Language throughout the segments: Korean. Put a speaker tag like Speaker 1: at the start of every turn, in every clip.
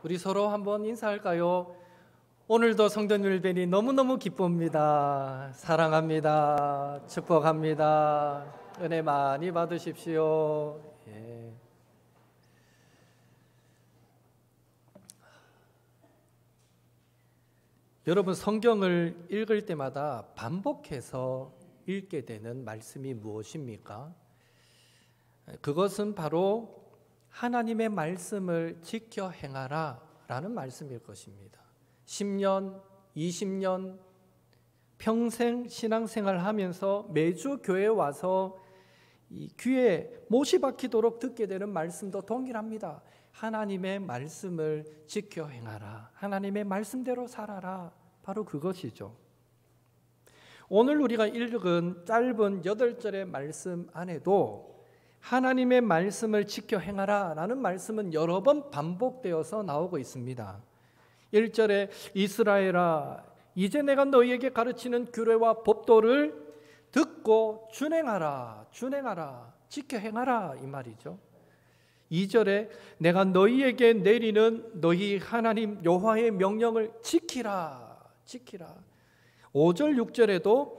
Speaker 1: 우리 서로 한번 인사할까요? 오늘도 성도님을 뵈니 너무너무 기쁩니다. 사랑합니다. 축복합니다. 은혜 많이 받으십시오. 예. 여러분, 성경을 읽을 때마다 반복해서 읽게 되는 말씀이 무엇입니까? 그것은 바로 하나님의 말씀을 지켜 행하라 라는 말씀일 것입니다. 10년, 20년, 평생 신앙생활 하면서 매주 교회에 와서 이 귀에 못이 박히도록 듣게 되는 말씀도 동일합니다. 하나님의 말씀을 지켜 행하라. 하나님의 말씀대로 살아라. 바로 그것이죠. 오늘 우리가 읽은 짧은 8절의 말씀 안에도 하나님의 말씀을 지켜 행하라 라는 말씀은 여러 번 반복되어서 나오고 있습니다. 1절에 이스라엘아, 이제 내가 너희에게 가르치는 규례와 법도를 듣고 준행하라, 지켜 행하라 이 말이죠. 2절에 내가 너희에게 내리는 너희 하나님 여호와의 명령을 지키라. 5절 6절에도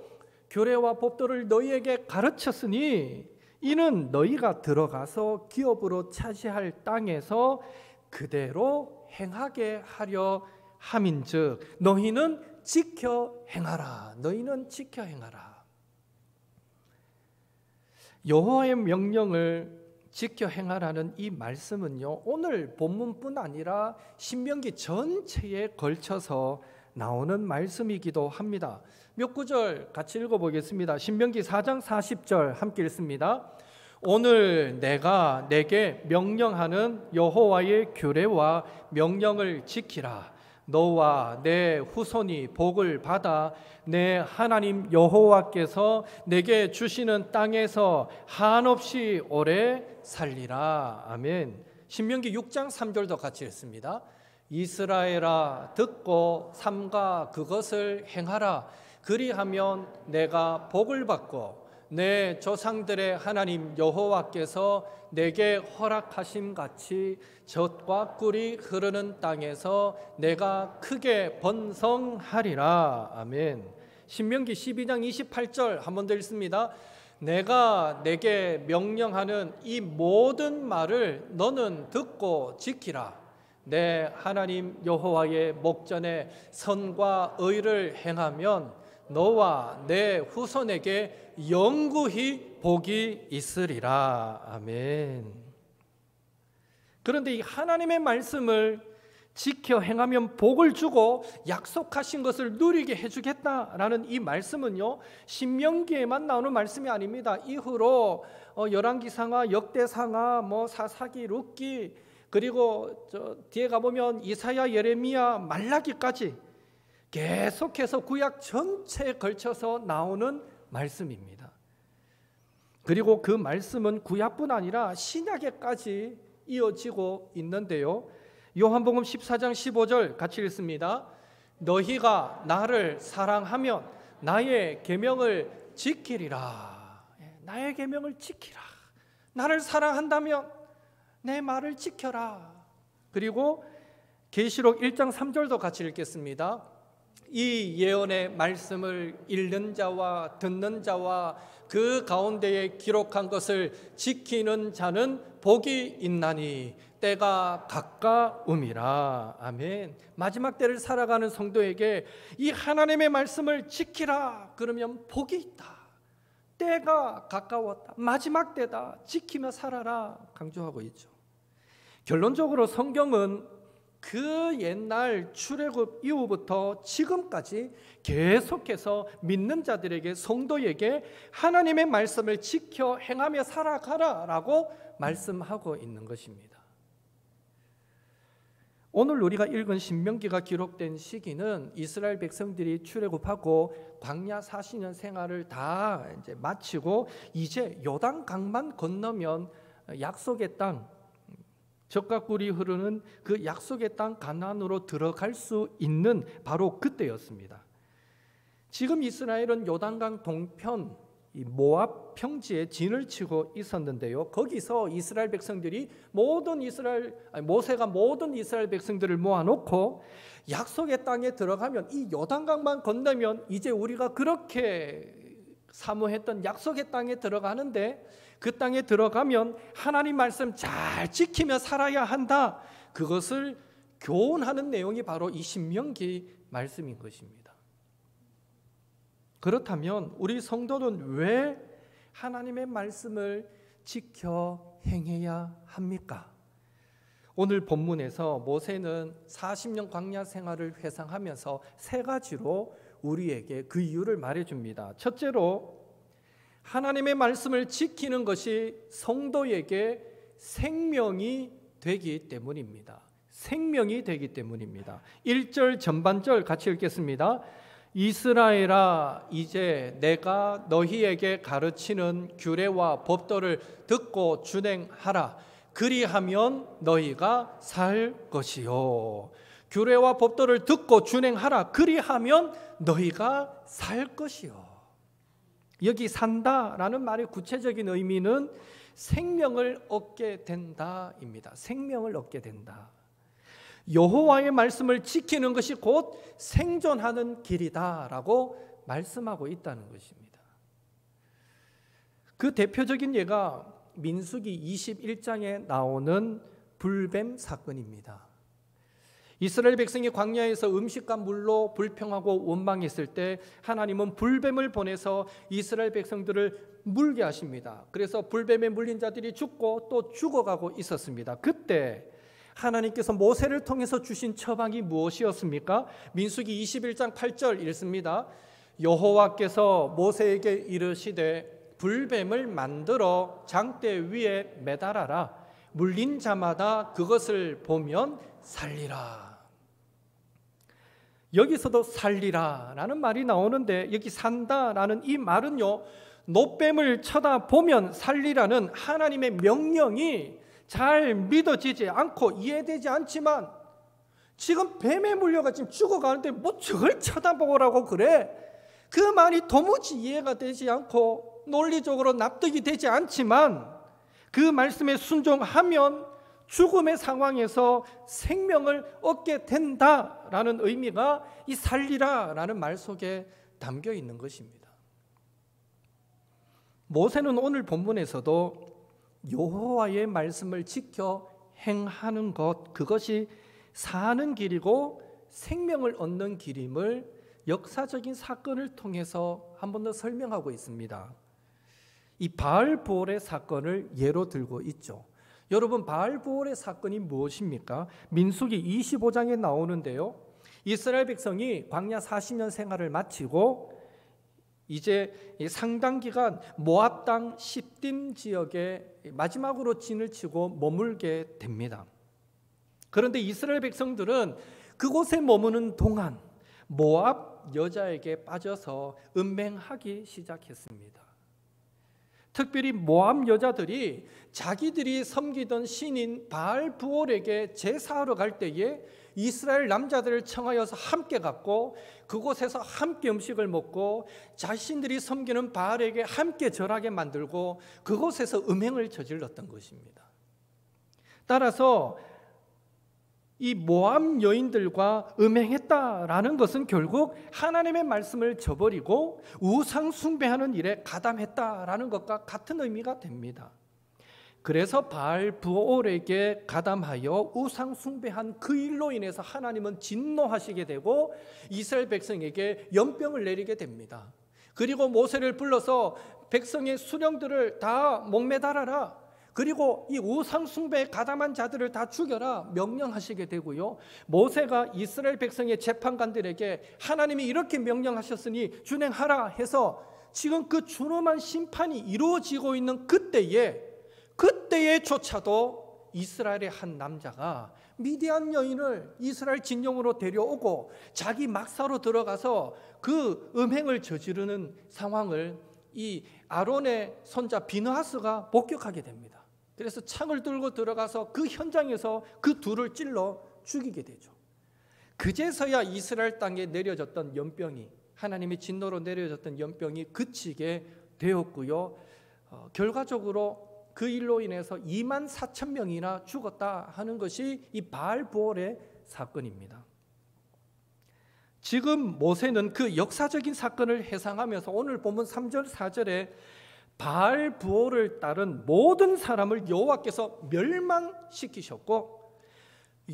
Speaker 1: 규례와 법도를 너희에게 가르쳤으니 이는 너희가 들어가서 기업으로 차지할 땅에서 그대로 행하게 하려 함인즉 너희는 지켜 행하라. 여호와의 명령을 지켜 행하라는 이 말씀은요, 오늘 본문뿐 아니라 신명기 전체에 걸쳐서 나오는 말씀이기도 합니다. 몇 구절 같이 읽어보겠습니다. 신명기 4장 40절 함께 읽습니다. 오늘 내가 내게 명령하는 여호와의 규례와 명령을 지키라. 너와 내 후손이 복을 받아 내 하나님 여호와께서 내게 주시는 땅에서 한없이 오래 살리라. 아멘. 신명기 6장 3절도 같이 읽습니다. 이스라엘아, 듣고 삼가 그것을 행하라. 그리하면 내가 복을 받고 내 조상들의 하나님 여호와께서 내게 허락하심 같이 젖과 꿀이 흐르는 땅에서 내가 크게 번성하리라. 아멘. 신명기 12장 28절 한 번 더 읽습니다. 내가 내게 명령하는 이 모든 말을 너는 듣고 지키라. 내 하나님 여호와의 목전에 선과 의를 행하면 너와 내 후손에게 영구히 복이 있으리라. 아멘. 그런데 이 하나님의 말씀을 지켜 행하면 복을 주고 약속하신 것을 누리게 해주겠다라는 이 말씀은요, 신명기에만 나오는 말씀이 아닙니다. 이후로 열왕기상하, 역대상하, 사사기, 룻기, 그리고 뒤에 가보면 이사야, 예레미야, 말라기까지 계속해서 구약 전체에 걸쳐서 나오는 말씀입니다. 그리고 그 말씀은 구약뿐 아니라 신약에까지 이어지고 있는데요. 요한복음 14장 15절 같이 읽습니다. 너희가 나를 사랑하면 나의 계명을 지키리라. 나의 계명을 지키라. 나를 사랑한다면 내 말을 지켜라. 그리고 계시록 1장 3절도 같이 읽겠습니다. 이 예언의 말씀을 읽는 자와 듣는 자와 그 가운데에 기록한 것을 지키는 자는 복이 있나니 때가 가까움이라. 아멘. 마지막 때를 살아가는 성도에게 이 하나님의 말씀을 지키라. 그러면 복이 있다. 때가 가까웠다. 마지막 때다. 지키며 살아라. 강조하고 있죠. 결론적으로 성경은 그 옛날 출애굽 이후부터 지금까지 계속해서 믿는 자들에게, 성도에게 하나님의 말씀을 지켜 행하며 살아가라라고 말씀하고 있는 것입니다. 오늘 우리가 읽은 신명기가 기록된 시기는 이스라엘 백성들이 출애굽하고 광야 40년 생활을 다 이제 마치고 이제 요단강만 건너면 약속의 땅, 젖과 꿀이 흐르는 그 약속의 땅 가나안으로 들어갈 수 있는 바로 그때였습니다. 지금 이스라엘은 요단강 동편 이 모압 평지에 진을 치고 있었는데요. 거기서 이스라엘 백성들이 모세가 모든 이스라엘 백성들을 모아놓고 약속의 땅에 들어가면, 이 요단강만 건너면 이제 우리가 그렇게 사모했던 약속의 땅에 들어가는데, 그 땅에 들어가면 하나님 말씀 잘 지키며 살아야 한다. 그것을 교훈하는 내용이 바로 이 신명기 말씀인 것입니다. 그렇다면 우리 성도는 왜 하나님의 말씀을 지켜 행해야 합니까? 오늘 본문에서 모세는 40년 광야 생활을 회상하면서 세 가지로 우리에게 그 이유를 말해줍니다. 첫째로, 하나님의 말씀을 지키는 것이 성도에게 생명이 되기 때문입니다. 생명이 되기 때문입니다. 1절 전반절 같이 읽겠습니다. 이스라엘아, 이제 내가 너희에게 가르치는 규례와 법도를 듣고 준행하라. 그리하면 너희가 살 것이요. 규례와 법도를 듣고 준행하라. 그리하면 너희가 살 것이요. 여기 산다라는 말의 구체적인 의미는 생명을 얻게 된다입니다. 생명을 얻게 된다. 여호와의 말씀을 지키는 것이 곧 생존하는 길이다라고 말씀하고 있다는 것입니다. 그 대표적인 예가 민수기 21장에 나오는 불뱀 사건입니다. 이스라엘 백성이 광야에서 음식과 물로 불평하고 원망했을 때 하나님은 불뱀을 보내서 이스라엘 백성들을 물게 하십니다. 그래서 불뱀에 물린 자들이 죽고 또 죽어가고 있었습니다. 그때 하나님께서 모세를 통해서 주신 처방이 무엇이었습니까? 민수기 21장 8절 읽습니다. 여호와께서 모세에게 이르시되 불뱀을 만들어 장대 위에 매달아라. 물린 자마다 그것을 보면 살리라. 여기서도 살리라라는 말이 나오는데, 여기 산다라는 이 말은요, 노뱀을 쳐다보면 살리라는 하나님의 명령이 잘 믿어지지 않고 이해되지 않지만, 지금 뱀에 물려가 지금 죽어가는데 뭐 저걸 쳐다보라고 그래? 그 말이 도무지 이해가 되지 않고 논리적으로 납득이 되지 않지만, 그 말씀에 순종하면 죽음의 상황에서 생명을 얻게 된다라는 의미가 이 살리라라는 말 속에 담겨 있는 것입니다. 모세는 오늘 본문에서도 여호와의 말씀을 지켜 행하는 것, 그것이 사는 길이고 생명을 얻는 길임을 역사적인 사건을 통해서 한 번 더 설명하고 있습니다. 이 바알보올의 사건을 예로 들고 있죠. 여러분, 바알보올의 사건이 무엇입니까? 민수기 25장에 나오는데요. 이스라엘 백성이 광야 40년 생활을 마치고 이제 상당 기간 모압 땅 십딤 지역에 마지막으로 진을 치고 머물게 됩니다. 그런데 이스라엘 백성들은 그곳에 머무는 동안 모압 여자에게 빠져서 음행하기 시작했습니다. 특별히 모압 여자들이 자기들이 섬기던 신인 바알부올에게 제사하러 갈 때에 이스라엘 남자들을 청하여서 함께 갔고, 그곳에서 함께 음식을 먹고 자신들이 섬기는 바알에게 함께 절하게 만들고 그곳에서 음행을 저질렀던 것입니다. 따라서 이 모압 여인들과 음행했다라는 것은 결국 하나님의 말씀을 저버리고 우상 숭배하는 일에 가담했다라는 것과 같은 의미가 됩니다. 그래서 바알부올에게 가담하여 우상 숭배한 그 일로 인해서 하나님은 진노하시게 되고 이스라엘 백성에게 연병을 내리게 됩니다. 그리고 모세를 불러서 백성의 수령들을 다 목매달아라, 그리고 이 우상 숭배에 가담한 자들을 다 죽여라 명령하시게 되고요. 모세가 이스라엘 백성의 재판관들에게 하나님이 이렇게 명령하셨으니 준행하라 해서 지금 그 준엄한 심판이 이루어지고 있는 그때에조차도 이스라엘의 한 남자가 미디안 여인을 이스라엘 진영으로 데려오고 자기 막사로 들어가서 그 음행을 저지르는 상황을 이 아론의 손자 비느하스가 목격하게 됩니다. 그래서 창을 들고 들어가서 그 현장에서 그 둘을 찔러 죽이게 되죠. 그제서야 이스라엘 땅에 내려졌던 연병이, 하나님의 진노로 내려졌던 연병이 그치게 되었고요. 결과적으로 그 일로 인해서 24,000명이나 죽었다 하는 것이 이 바알부올의 사건입니다. 지금 모세는 그 역사적인 사건을 회상하면서 오늘 본문 3절 4절에 바알부올을 따른 모든 사람을 여호와께서 멸망시키셨고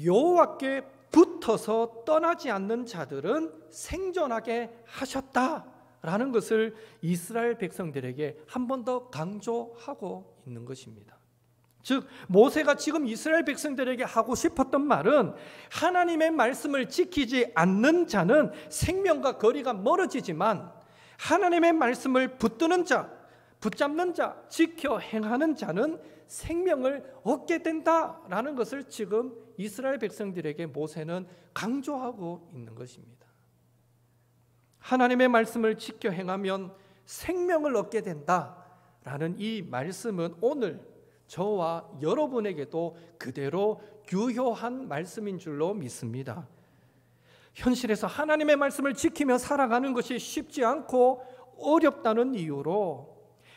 Speaker 1: 여호와께 붙어서 떠나지 않는 자들은 생존하게 하셨다라는 것을 이스라엘 백성들에게 한 번 더 강조하고 있는 것입니다. 즉 모세가 지금 이스라엘 백성들에게 하고 싶었던 말은 하나님의 말씀을 지키지 않는 자는 생명과 거리가 멀어지지만 하나님의 말씀을 붙드는 자, 붙잡는 자, 지켜 행하는 자는 생명을 얻게 된다라는 것을 지금 이스라엘 백성들에게 모세는 강조하고 있는 것입니다. 하나님의 말씀을 지켜 행하면 생명을 얻게 된다라는 이 말씀은 오늘 저와 여러분에게도 그대로 유효한 말씀인 줄로 믿습니다. 현실에서 하나님의 말씀을 지키며 살아가는 것이 쉽지 않고 어렵다는 이유로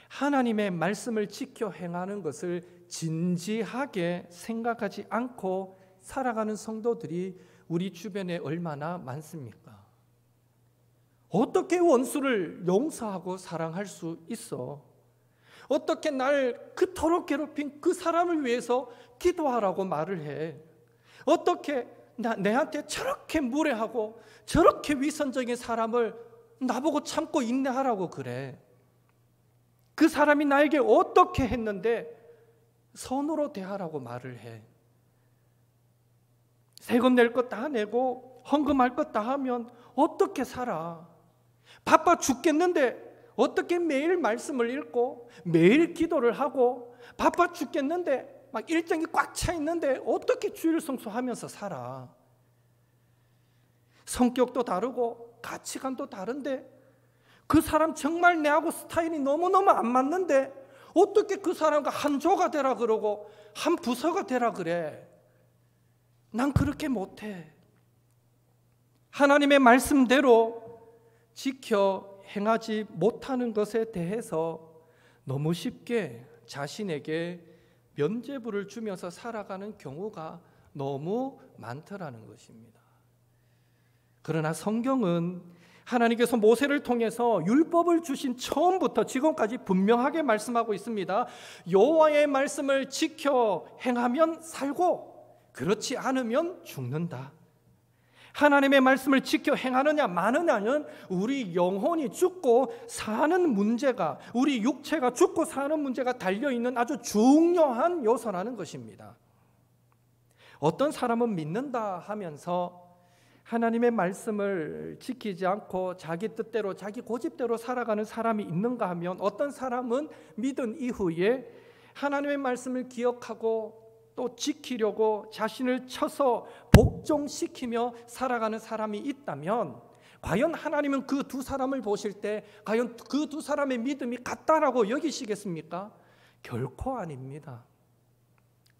Speaker 1: 하나님의 말씀을 지켜 행하는 것을 진지하게 생각하지 않고 살아가는 성도들이 우리 주변에 얼마나 많습니까? 어떻게 원수를 용서하고 사랑할 수 있어? 어떻게 날 그토록 괴롭힌 그 사람을 위해서 기도하라고 말을 해? 어떻게 내한테 저렇게 무례하고 저렇게 위선적인 사람을 나보고 참고 인내하라고 그래? 그 사람이 나에게 어떻게 했는데 선으로 대하라고 말을 해? 세금 낼 것 다 내고 헌금할 것 다 하면 어떻게 살아? 바빠 죽겠는데 어떻게 매일 말씀을 읽고 매일 기도를 하고 바빠 죽겠는데 막 일정이 꽉 차 있는데 어떻게 주일 성수하면서 살아? 성격도 다르고 가치관도 다른데 그 사람 정말 내하고 스타일이 너무너무 안 맞는데 어떻게 그 사람과 한 조가 되라 그러고 한 부서가 되라 그래? 난 그렇게 못해. 하나님의 말씀대로 지켜 행하지 못하는 것에 대해서 너무 쉽게 자신에게 면죄부를 주면서 살아가는 경우가 너무 많더라는 것입니다. 그러나 성경은 하나님께서 모세를 통해서 율법을 주신 처음부터 지금까지 분명하게 말씀하고 있습니다. 여호와의 말씀을 지켜 행하면 살고 그렇지 않으면 죽는다. 하나님의 말씀을 지켜 행하느냐 마느냐는 우리 영혼이 죽고 사는 문제가, 우리 육체가 죽고 사는 문제가 달려있는 아주 중요한 요소라는 것입니다. 어떤 사람은 믿는다 하면서 하나님의 말씀을 지키지 않고 자기 뜻대로 자기 고집대로 살아가는 사람이 있는가 하면 어떤 사람은 믿은 이후에 하나님의 말씀을 기억하고 또 지키려고 자신을 쳐서 복종시키며 살아가는 사람이 있다면 과연 하나님은 그 두 사람을 보실 때 과연 그 두 사람의 믿음이 같다라고 여기시겠습니까? 결코 아닙니다.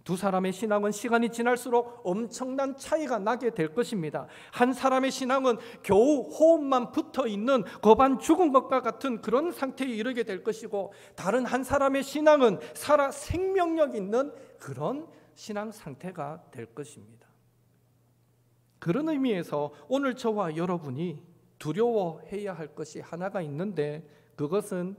Speaker 1: 두 사람의 신앙은 시간이 지날수록 엄청난 차이가 나게 될 것입니다. 한 사람의 신앙은 겨우 호흡만 붙어있는 거반 죽은 것과 같은 그런 상태에 이르게 될 것이고 다른 한 사람의 신앙은 살아 생명력 있는 그런 신앙 상태가 될 것입니다. 그런 의미에서 오늘 저와 여러분이 두려워해야 할 것이 하나가 있는데 그것은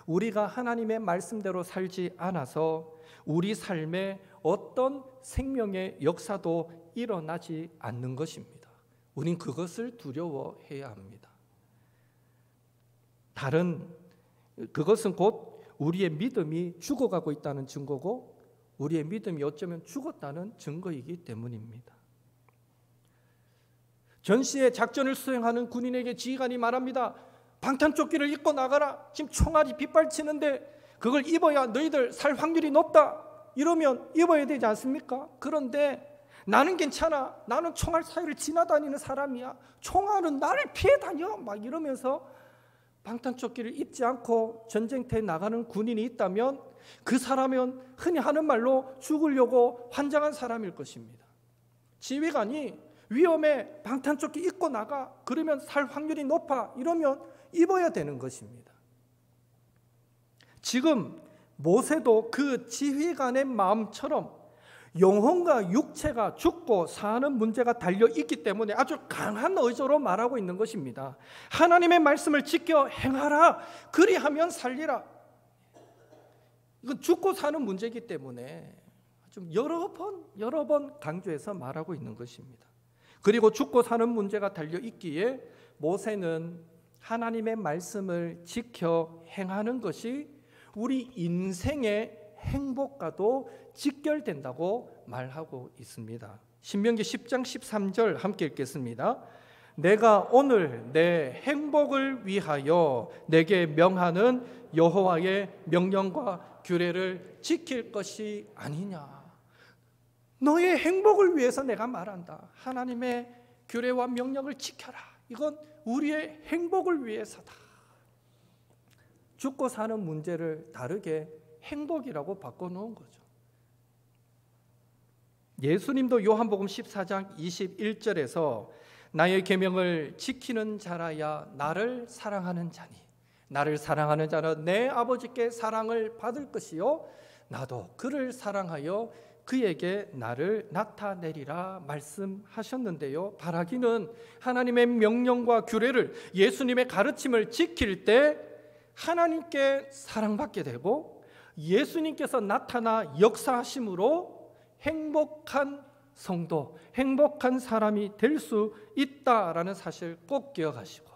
Speaker 1: 우리가 하나님의 말씀대로 살지 않아서 우리 삶에 어떤 생명의 역사도 일어나지 않는 것입니다. 우린 그것을 두려워해야 합니다. 그것은 곧 우리의 믿음이 죽어가고 있다는 증거고 우리의 믿음이 어쩌면 죽었다는 증거이기 때문입니다. 전시에 작전을 수행하는 군인에게 지휘관이 말합니다. 방탄조끼를 입고 나가라. 지금 총알이 빗발치는데 그걸 입어야 너희들 살 확률이 높다. 이러면 입어야 되지 않습니까? 그런데 나는 괜찮아. 나는 총알 사이를 지나다니는 사람이야. 총알은 나를 피해 다녀. 막 이러면서 방탄조끼를 입지 않고 전쟁터에 나가는 군인이 있다면 그 사람은 흔히 하는 말로 죽으려고 환장한 사람일 것입니다. 지휘관이 위험해, 방탄조끼 입고 나가, 그러면 살 확률이 높아, 이러면 입어야 되는 것입니다. 지금 모세도 그 지휘관의 마음처럼 영혼과 육체가 죽고 사는 문제가 달려 있기 때문에 아주 강한 의지로 말하고 있는 것입니다. 하나님의 말씀을 지켜 행하라. 그리하면 살리라. 이건 죽고 사는 문제이기 때문에 좀 여러 번 강조해서 말하고 있는 것입니다. 그리고 죽고 사는 문제가 달려 있기에 모세는 하나님의 말씀을 지켜 행하는 것이 우리 인생의 행복과도 직결된다고 말하고 있습니다. 신명기 10장 13절 함께 읽겠습니다. 내가 오늘 내 행복을 위하여 내게 명하는 여호와의 명령과 규례를 지킬 것이 아니냐. 너의 행복을 위해서 내가 말한다. 하나님의 규례와 명령을 지켜라. 이건 우리의 행복을 위해서다. 죽고 사는 문제를 다르게 행복이라고 바꿔놓은 거죠. 예수님도 요한복음 14장 21절에서 나의 계명을 지키는 자라야 나를 사랑하는 자니 나를 사랑하는 자는 내 아버지께 사랑을 받을 것이요 나도 그를 사랑하여 그에게 나를 나타내리라 말씀하셨는데요. 바라기는 하나님의 명령과 규례를 예수님의 가르침을 지킬 때 하나님께 사랑받게 되고 예수님께서 나타나 역사하심으로 행복한 성도, 행복한 사람이 될 수 있다라는 사실 꼭 기억하시고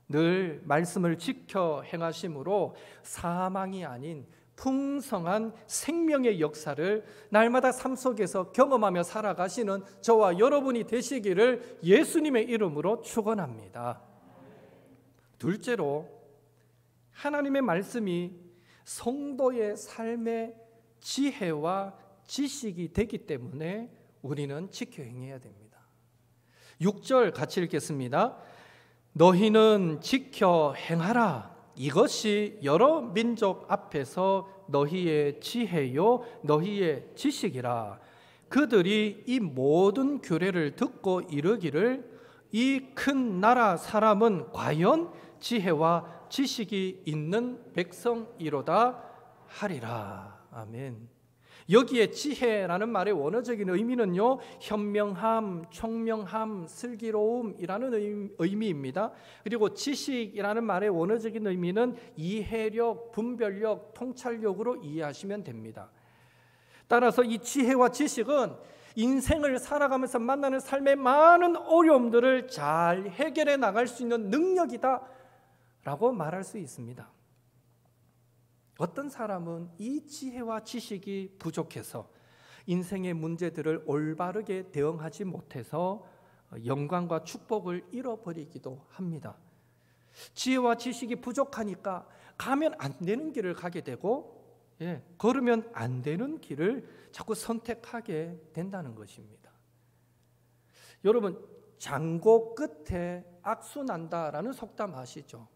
Speaker 1: 늘 말씀을 지켜 행하심으로 사망이 아닌 풍성한 생명의 역사를 날마다 삶 속에서 경험하며 살아가시는 저와 여러분이 되시기를 예수님의 이름으로 축원합니다. 둘째로 하나님의 말씀이 성도의 삶의 지혜와 지식이 되기 때문에 우리는 지켜 행해야 됩니다. 6절 같이 읽겠습니다. 너희는 지켜 행하라. 이것이 여러 민족 앞에서 너희의 지혜요 너희의 지식이라. 그들이 이 모든 규례를 듣고 이르기를 이 큰 나라 사람은 과연 지혜와 지식이 있는 백성이로다 하리라. 아멘. 여기에 지혜라는 말의 원어적인 의미는요, 현명함, 총명함, 슬기로움이라는 의미입니다. 그리고 지식이라는 말의 원어적인 의미는 이해력, 분별력, 통찰력으로 이해하시면 됩니다. 따라서 이 지혜와 지식은 인생을 살아가면서 만나는 삶의 많은 어려움들을 잘 해결해 나갈 수 있는 능력이다 라고 말할 수 있습니다. 어떤 사람은 이 지혜와 지식이 부족해서 인생의 문제들을 올바르게 대응하지 못해서 영광과 축복을 잃어버리기도 합니다. 지혜와 지식이 부족하니까 가면 안 되는 길을 가게 되고 걸으면 안 되는 길을 자꾸 선택하게 된다는 것입니다. 여러분, 장고 끝에 악순난다라는 속담 아시죠?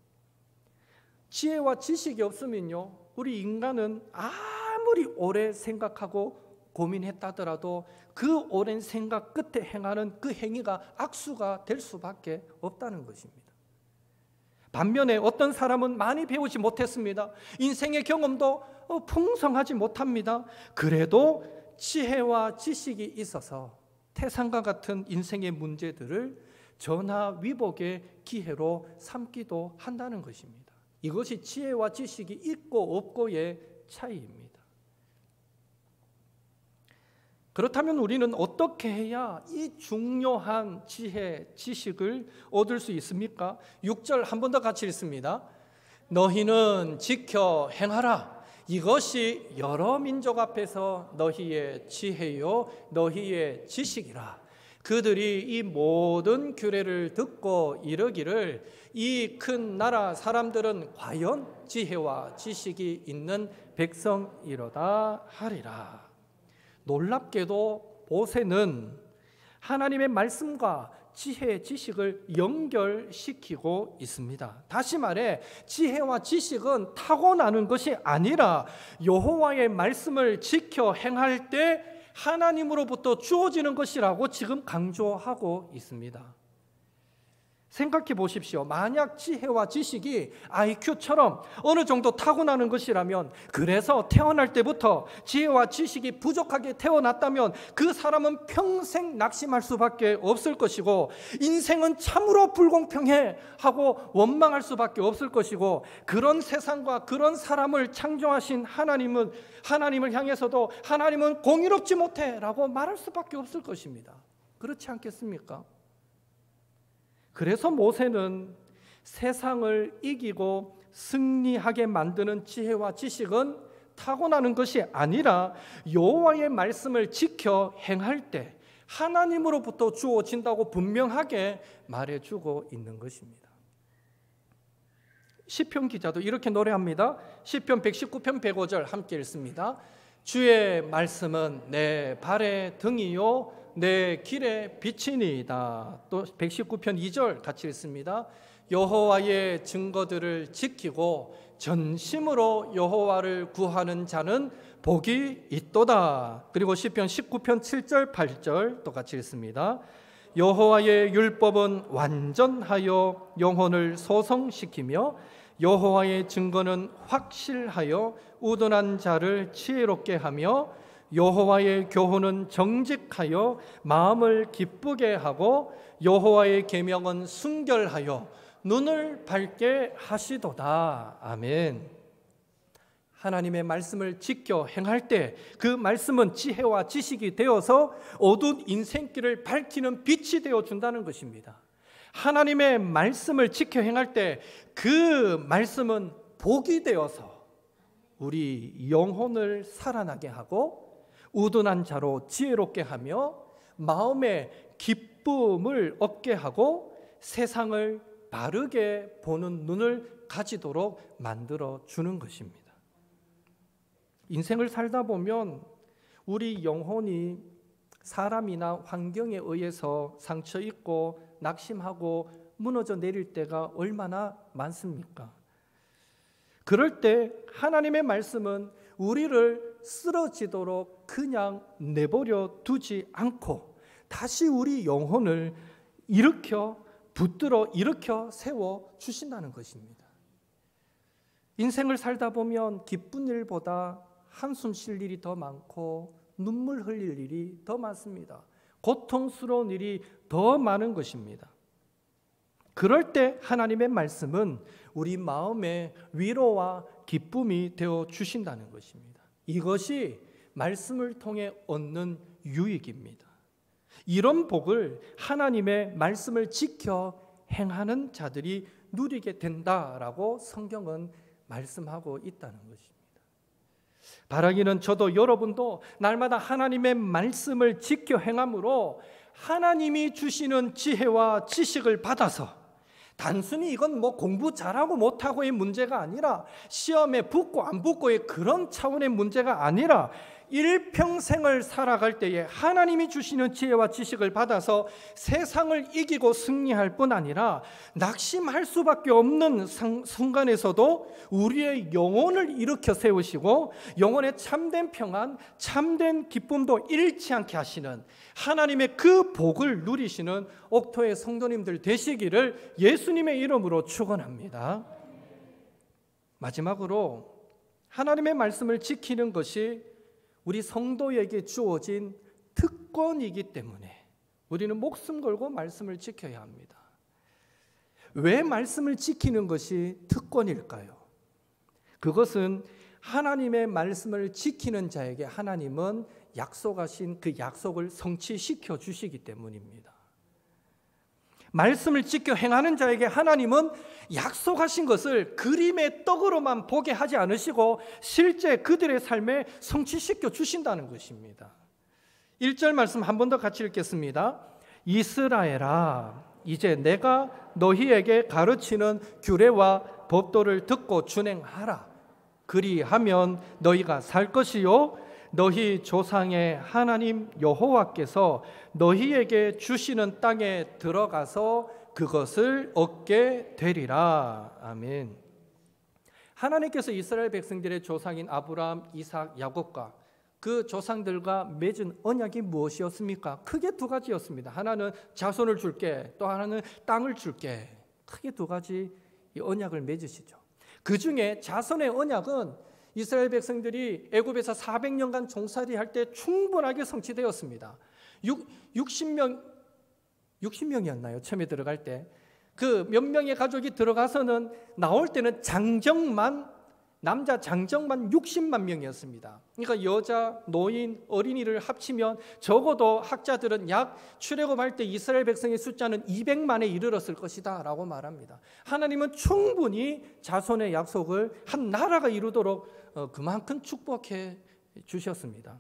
Speaker 1: 지혜와 지식이 없으면요, 우리 인간은 아무리 오래 생각하고 고민했다더라도 그 오랜 생각 끝에 행하는 그 행위가 악수가 될 수밖에 없다는 것입니다. 반면에 어떤 사람은 많이 배우지 못했습니다. 인생의 경험도 풍성하지 못합니다. 그래도 지혜와 지식이 있어서 태산과 같은 인생의 문제들을 전화위복의 기회로 삼기도 한다는 것입니다. 이것이 지혜와 지식이 있고 없고의 차이입니다. 그렇다면 우리는 어떻게 해야 이 중요한 지혜, 지식을 얻을 수 있습니까? 6절 한 번 더 같이 읽습니다. 너희는 지켜 행하라. 이것이 여러 민족 앞에서 너희의 지혜요 너희의 지식이라. 그들이 이 모든 규례를 듣고 이르기를 이 큰 나라 사람들은 과연 지혜와 지식이 있는 백성이로다 하리라. 놀랍게도 모세는 하나님의 말씀과 지혜, 지식을 연결시키고 있습니다. 다시 말해 지혜와 지식은 타고나는 것이 아니라 여호와의 말씀을 지켜 행할 때 하나님으로부터 주어지는 것이라고 지금 강조하고 있습니다. 생각해 보십시오. 만약 지혜와 지식이 IQ처럼 어느 정도 타고나는 것이라면, 그래서 태어날 때부터 지혜와 지식이 부족하게 태어났다면 그 사람은 평생 낙심할 수밖에 없을 것이고, 인생은 참으로 불공평해 하고 원망할 수밖에 없을 것이고, 그런 세상과 그런 사람을 창조하신 하나님을 향해서도 하나님은 공의롭지 못해 라고 말할 수밖에 없을 것입니다. 그렇지 않겠습니까? 그래서 모세는 세상을 이기고 승리하게 만드는 지혜와 지식은 타고나는 것이 아니라 여호와의 말씀을 지켜 행할 때 하나님으로부터 주어진다고 분명하게 말해주고 있는 것입니다. 시편 기자도 이렇게 노래합니다. 시편 119편 105절 함께 읽습니다. 주의 말씀은 내 발의 등이요 내 길의 빛이니이다. 또 119편 2절 같이 읽습니다. 여호와의 증거들을 지키고 전심으로 여호와를 구하는 자는 복이 있도다. 그리고 시편 19편 7절 8절 또 같이 읽습니다. 여호와의 율법은 완전하여 영혼을 소성시키며 여호와의 증거는 확실하여 우둔한 자를 지혜롭게 하며 여호와의 교훈은 정직하여 마음을 기쁘게 하고 여호와의 계명은 순결하여 눈을 밝게 하시도다. 아멘. 하나님의 말씀을 지켜 행할 때 그 말씀은 지혜와 지식이 되어서 어두운 인생길을 밝히는 빛이 되어 준다는 것입니다. 하나님의 말씀을 지켜 행할 때 그 말씀은 복이 되어서 우리 영혼을 살아나게 하고 우둔한 자로 지혜롭게 하며 마음의 기쁨을 얻게 하고 세상을 바르게 보는 눈을 가지도록 만들어 주는 것입니다. 인생을 살다 보면 우리 영혼이 사람이나 환경에 의해서 상처 입고 낙심하고 무너져 내릴 때가 얼마나 많습니까? 그럴 때 하나님의 말씀은 우리를 쓰러지도록 그냥 내버려 두지 않고 다시 우리 영혼을 붙들어 일으켜 세워 주신다는 것입니다. 인생을 살다 보면 기쁜 일보다 한숨 쉴 일이 더 많고 눈물 흘릴 일이 더 많습니다. 고통스러운 일이 더 많은 것입니다. 그럴 때 하나님의 말씀은 우리 마음의 위로와 기쁨이 되어 주신다는 것입니다. 이것이 말씀을 통해 얻는 유익입니다. 이런 복을 하나님의 말씀을 지켜 행하는 자들이 누리게 된다라고 성경은 말씀하고 있다는 것입니다. 바라기는 저도 여러분도 날마다 하나님의 말씀을 지켜 행함으로 하나님이 주시는 지혜와 지식을 받아서 단순히 이건 공부 잘하고 못하고의 문제가 아니라 시험에 붙고 안 붙고의 그런 차원의 문제가 아니라 일평생을 살아갈 때에 하나님이 주시는 지혜와 지식을 받아서 세상을 이기고 승리할 뿐 아니라 낙심할 수밖에 없는 순간에서도 우리의 영혼을 일으켜 세우시고 영혼의 참된 평안, 참된 기쁨도 잃지 않게 하시는 하나님의 그 복을 누리시는 옥토의 성도님들 되시기를 예수님의 이름으로 축원합니다. 마지막으로 하나님의 말씀을 지키는 것이 우리 성도에게 주어진 특권이기 때문에 우리는 목숨 걸고 말씀을 지켜야 합니다. 왜 말씀을 지키는 것이 특권일까요? 그것은 하나님의 말씀을 지키는 자에게 하나님은 약속하신 그 약속을 성취시켜 주시기 때문입니다. 말씀을 지켜 행하는 자에게 하나님은 약속하신 것을 그림의 떡으로만 보게 하지 않으시고 실제 그들의 삶에 성취시켜 주신다는 것입니다. 1절 말씀 한 번 더 같이 읽겠습니다. 이스라엘아, 이제 내가 너희에게 가르치는 규례와 법도를 듣고 준행하라. 그리하면 너희가 살 것이요 너희 조상의 하나님 여호와께서 너희에게 주시는 땅에 들어가서 그것을 얻게 되리라. 아멘. 하나님께서 이스라엘 백성들의 조상인 아브라함, 이삭, 야곱과 그 조상들과 맺은 언약이 무엇이었습니까? 크게 두 가지였습니다. 하나는 자손을 줄게, 또 하나는 땅을 줄게. 크게 두 가지 이 언약을 맺으시죠. 그 중에 자손의 언약은 이스라엘 백성들이 애굽에서 400년간 종살이 할 때 충분하게 성취되었습니다. 60명이었나요? 처음에 들어갈 때. 그 몇 명의 가족이 들어가서는 나올 때는 남자 장정만 60만 명이었습니다. 그러니까 여자, 노인, 어린이를 합치면 적어도 학자들은 약 출애굽할 때 이스라엘 백성의 숫자는 200만에 이르렀을 것이다 라고 말합니다. 하나님은 충분히 자손의 약속을 한 나라가 이루도록 그만큼 축복해 주셨습니다.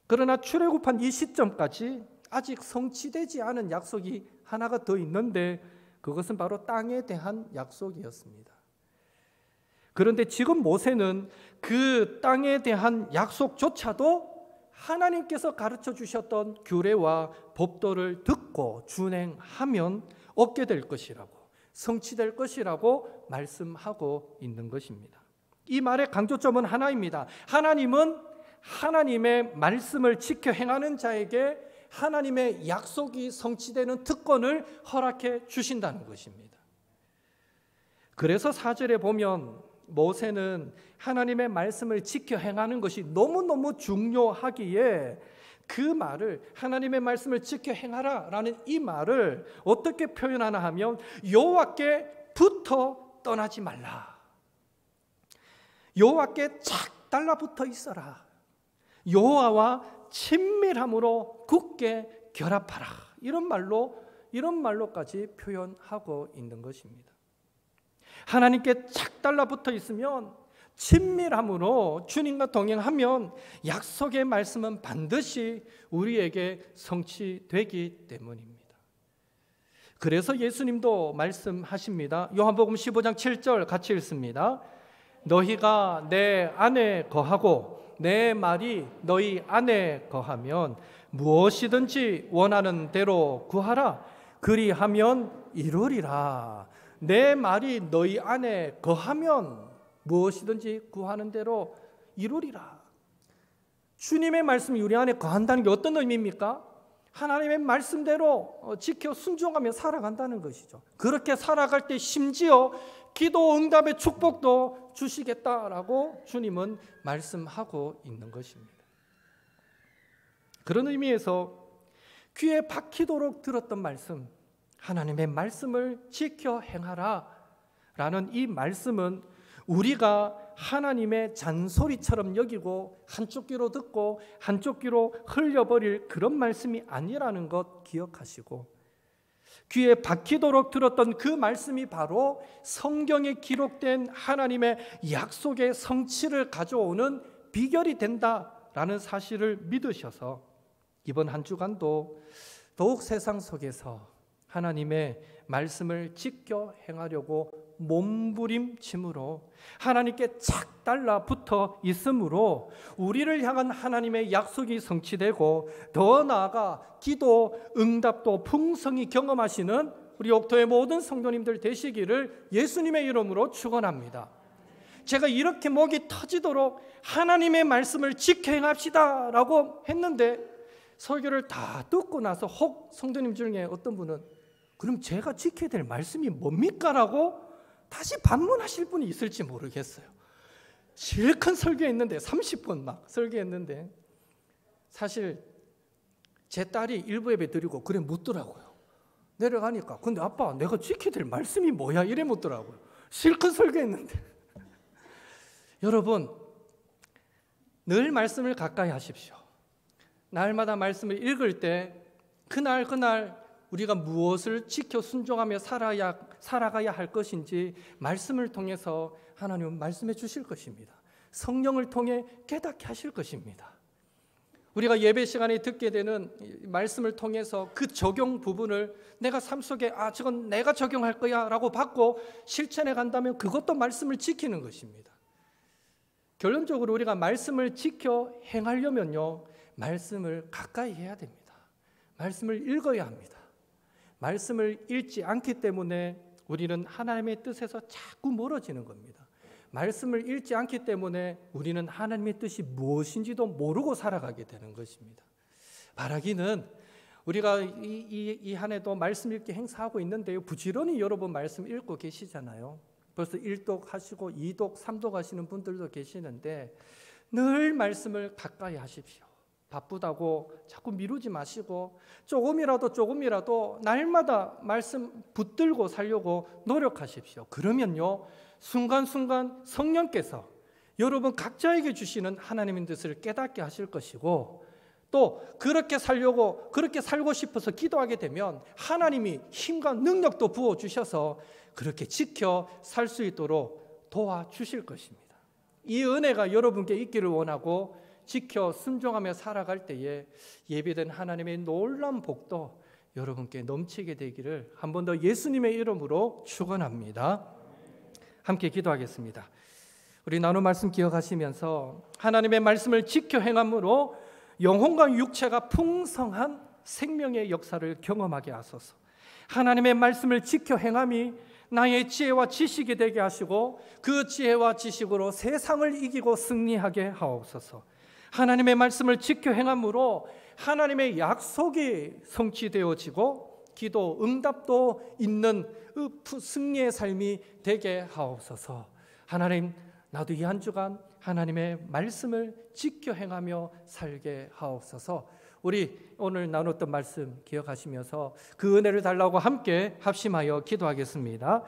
Speaker 1: 그러나 출애굽한 이 시점까지 아직 성취되지 않은 약속이 하나가 더 있는데 그것은 바로 땅에 대한 약속이었습니다. 그런데 지금 모세는 그 땅에 대한 약속조차도 하나님께서 가르쳐 주셨던 규례와 법도를 듣고 준행하면 얻게 될 것이라고, 성취될 것이라고 말씀하고 있는 것입니다. 이 말의 강조점은 하나입니다. 하나님은 하나님의 말씀을 지켜 행하는 자에게 하나님의 약속이 성취되는 특권을 허락해 주신다는 것입니다. 그래서 4절에 보면 모세는 하나님의 말씀을 지켜 행하는 것이 너무너무 중요하기에 그 말을, 하나님의 말씀을 지켜 행하라 라는 이 말을 어떻게 표현하나 하면 여호와께 붙어 떠나지 말라, 여호와께 착 달라붙어 있어라, 여호와와 친밀함으로 굳게 결합하라, 이런 말로까지 표현하고 있는 것입니다. 하나님께 착 달라붙어 있으면, 친밀함으로 주님과 동행하면 약속의 말씀은 반드시 우리에게 성취되기 때문입니다. 그래서 예수님도 말씀하십니다. 요한복음 15장 7절 같이 읽습니다. 너희가 내 안에 거하고 내 말이 너희 안에 거하면 무엇이든지 원하는 대로 구하라. 그리하면 이루리라. 내 말이 너희 안에 거하면 무엇이든지 구하는 대로 이루리라. 주님의 말씀이 우리 안에 거한다는 게 어떤 의미입니까? 하나님의 말씀대로 지켜 순종하며 살아간다는 것이죠. 그렇게 살아갈 때 심지어 기도 응답의 축복도 주시겠다라고 주님은 말씀하고 있는 것입니다. 그런 의미에서 귀에 박히도록 들었던 말씀, 하나님의 말씀을 지켜 행하라 라는 이 말씀은 우리가 하나님의 잔소리처럼 여기고 한쪽 귀로 듣고 한쪽 귀로 흘려버릴 그런 말씀이 아니라는 것 기억하시고, 귀에 박히도록 들었던 그 말씀이 바로 성경에 기록된 하나님의 약속의 성취를 가져오는 비결이 된다라는 사실을 믿으셔서 이번 한 주간도 더욱 세상 속에서 하나님의 말씀을 지켜 행하려고 몸부림침으로 하나님께 착 달라붙어 있으므로 우리를 향한 하나님의 약속이 성취되고 더 나아가 기도 응답도 풍성히 경험하시는 우리 옥토의 모든 성도님들 되시기를 예수님의 이름으로 축원합니다. 제가 이렇게 목이 터지도록 하나님의 말씀을 지켜 행합시다 라고 했는데 설교를 다 듣고 나서 혹 성도님 중에 어떤 분은 그럼 제가 지켜야 될 말씀이 뭡니까? 라고 다시 반문하실 분이 있을지 모르겠어요. 실컷 설교했는데 30분 막 설교했는데 사실 제 딸이 일부 예배 드리고 그래 묻더라고요. 내려가니까 근데 아빠 내가 지켜야 될 말씀이 뭐야? 이래 묻더라고요. 실컷 설교했는데 여러분 늘 말씀을 가까이 하십시오. 날마다 말씀을 읽을 때 그날 우리가 무엇을 지켜 순종하며 살아가야 할 것인지 말씀을 통해서 하나님은 말씀해 주실 것입니다. 성령을 통해 깨닫게 하실 것입니다. 우리가 예배 시간에 듣게 되는 말씀을 통해서 그 적용 부분을 내가 삶 속에 저건 내가 적용할 거야 라고 받고 실천해 간다면 그것도 말씀을 지키는 것입니다. 결론적으로 우리가 말씀을 지켜 행하려면요, 말씀을 가까이 해야 됩니다. 말씀을 읽어야 합니다. 말씀을 읽지 않기 때문에 우리는 하나님의 뜻에서 자꾸 멀어지는 겁니다. 말씀을 읽지 않기 때문에 우리는 하나님의 뜻이 무엇인지도 모르고 살아가게 되는 것입니다. 바라기는 우리가 이 한 해도 말씀 읽기 행사하고 있는데요, 부지런히 여러분 말씀 읽고 계시잖아요. 벌써 1독 하시고 2독, 3독 하시는 분들도 계시는데 늘 말씀을 가까이 하십시오. 바쁘다고 자꾸 미루지 마시고 조금이라도 날마다 말씀 붙들고 살려고 노력하십시오. 그러면요, 순간순간 성령께서 여러분 각자에게 주시는 하나님의 뜻을 깨닫게 하실 것이고, 또 그렇게 살려고, 그렇게 살고 싶어서 기도하게 되면 하나님이 힘과 능력도 부어주셔서 그렇게 지켜 살 수 있도록 도와주실 것입니다. 이 은혜가 여러분께 있기를 원하고, 지켜 순종하며 살아갈 때에 예비된 하나님의 놀라운 복도 여러분께 넘치게 되기를 한 번 더 예수님의 이름으로 축원합니다. 함께 기도하겠습니다. 우리 나눈 말씀 기억하시면서 하나님의 말씀을 지켜 행함으로 영혼과 육체가 풍성한 생명의 역사를 경험하게 하소서. 하나님의 말씀을 지켜 행함이 나의 지혜와 지식이 되게 하시고 그 지혜와 지식으로 세상을 이기고 승리하게 하옵소서. 하나님의 말씀을 지켜 행함으로 하나님의 약속이 성취되어지고 기도 응답도 있는 승리의 삶이 되게 하옵소서. 하나님, 나도 이 한 주간 하나님의 말씀을 지켜 행하며 살게 하옵소서. 우리 오늘 나눴던 말씀 기억하시면서 그 은혜를 달라고 함께 합심하여 기도하겠습니다.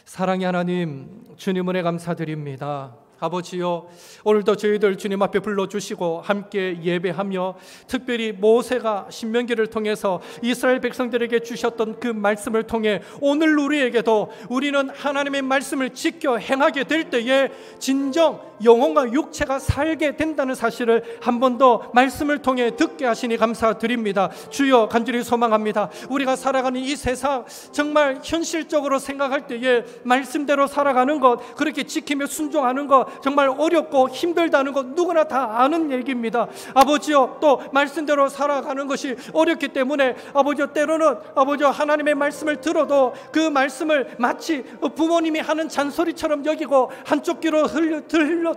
Speaker 1: 사랑의 하나님, 주님 은혜 감사드립니다. 아버지요, 오늘도 저희들 주님 앞에 불러주시고 함께 예배하며 특별히 모세가 신명기를 통해서 이스라엘 백성들에게 주셨던 그 말씀을 통해 오늘 우리에게도 우리는 하나님의 말씀을 지켜 행하게 될 때에 진정 영혼과 육체가 살게 된다는 사실을 한 번 더 말씀을 통해 듣게 하시니 감사드립니다. 주여, 간절히 소망합니다. 우리가 살아가는 이 세상 정말 현실적으로 생각할 때에 말씀대로 살아가는 것, 그렇게 지키며 순종하는 것 정말 어렵고 힘들다는 것 누구나 다 아는 얘기입니다. 아버지요, 또 말씀대로 살아가는 것이 어렵기 때문에 아버지요, 때로는 아버지요, 하나님의 말씀을 들어도 그 말씀을 마치 부모님이 하는 잔소리처럼 여기고 한쪽 귀로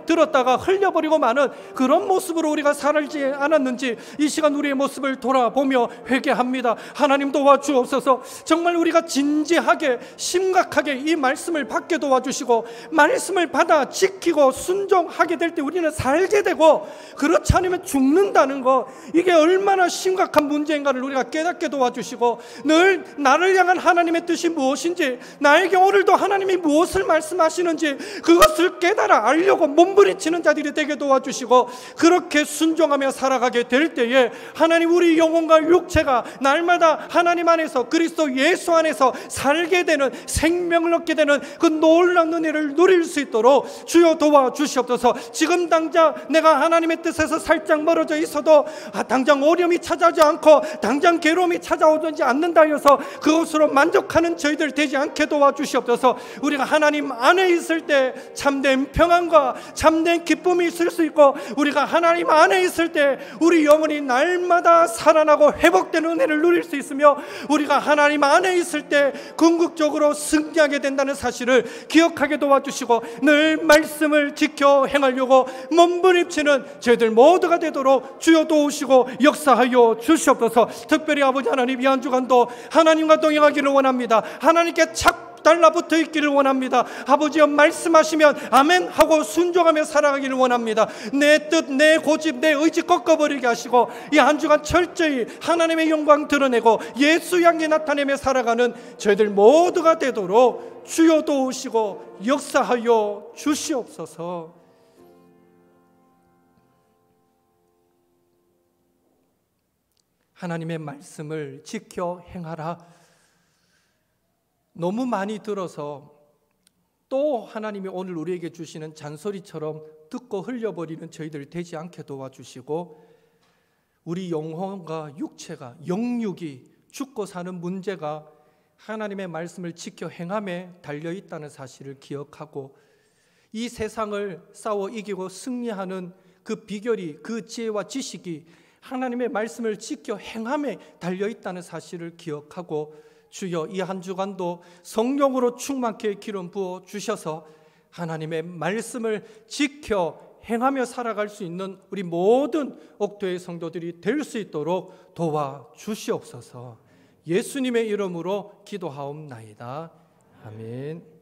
Speaker 1: 들었다가 흘려버리고 마는 그런 모습으로 우리가 살지 않았는지 이 시간 우리의 모습을 돌아보며 회개합니다. 하나님 도와주옵소서. 정말 우리가 진지하게 심각하게 이 말씀을 받게 도와주시고 말씀을 받아 지키고 순종하게 될 때 우리는 살게 되고, 그렇지 않으면 죽는다는 것, 이게 얼마나 심각한 문제인가를 우리가 깨닫게 도와주시고, 늘 나를 향한 하나님의 뜻이 무엇인지, 나에게 오늘도 하나님이 무엇을 말씀하시는지 그것을 깨달아 알려고 몸부림치는 자들이 되게 도와주시고, 그렇게 순종하며 살아가게 될 때에 하나님, 우리 영혼과 육체가 날마다 하나님 안에서, 그리스도 예수 안에서 살게 되는, 생명을 얻게 되는 그 놀라운 은혜를 누릴 수 있도록 주여 도와주시옵소서. 지금 당장 내가 하나님의 뜻에서 살짝 멀어져 있어도 당장 어려움이 찾아오지 않고 당장 괴로움이 찾아오지 않는다 해서 그것으로 만족하는 저희들 되지 않게 도와주시옵소서. 우리가 하나님 안에 있을 때 참된 평안과 참된 기쁨이 있을 수 있고, 우리가 하나님 안에 있을 때 우리 영혼이 날마다 살아나고 회복되는 은혜를 누릴 수 있으며, 우리가 하나님 안에 있을 때 궁극적으로 승리하게 된다는 사실을 기억하게 도와주시고, 늘 말씀을 지켜 행하려고 몸부림치는 저희들 모두가 되도록 주여 도우시고 역사하여 주시옵소서. 특별히 아버지 하나님, 이 한 주간도 하나님과 동행하기를 원합니다. 하나님께 착 달라붙어 있기를 원합니다. 아버지여, 말씀하시면 아멘 하고 순종하며 살아가기를 원합니다. 내 뜻, 내 고집, 내 의지 꺾어버리게 하시고 이 한 주간 철저히 하나님의 영광 드러내고 예수 향기 나타내며 살아가는 저희들 모두가 되도록 주여 도우시고 역사하여 주시옵소서. 하나님의 말씀을 지켜 행하라. 너무 많이 들어서 또 하나님이 오늘 우리에게 주시는 잔소리처럼 듣고 흘려버리는 저희들 되지 않게 도와주시고, 우리 영혼과 육체가, 영육이 죽고 사는 문제가 하나님의 말씀을 지켜 행함에 달려있다는 사실을 기억하고, 이 세상을 싸워 이기고 승리하는 그 비결이, 그 지혜와 지식이 하나님의 말씀을 지켜 행함에 달려있다는 사실을 기억하고, 주여, 이 한 주간도 성령으로 충만케 기름 부어 주셔서 하나님의 말씀을 지켜 행하며 살아갈 수 있는 우리 모든 옥토의 성도들이 될 수 있도록 도와주시옵소서. 예수님의 이름으로 기도하옵나이다. 아멘.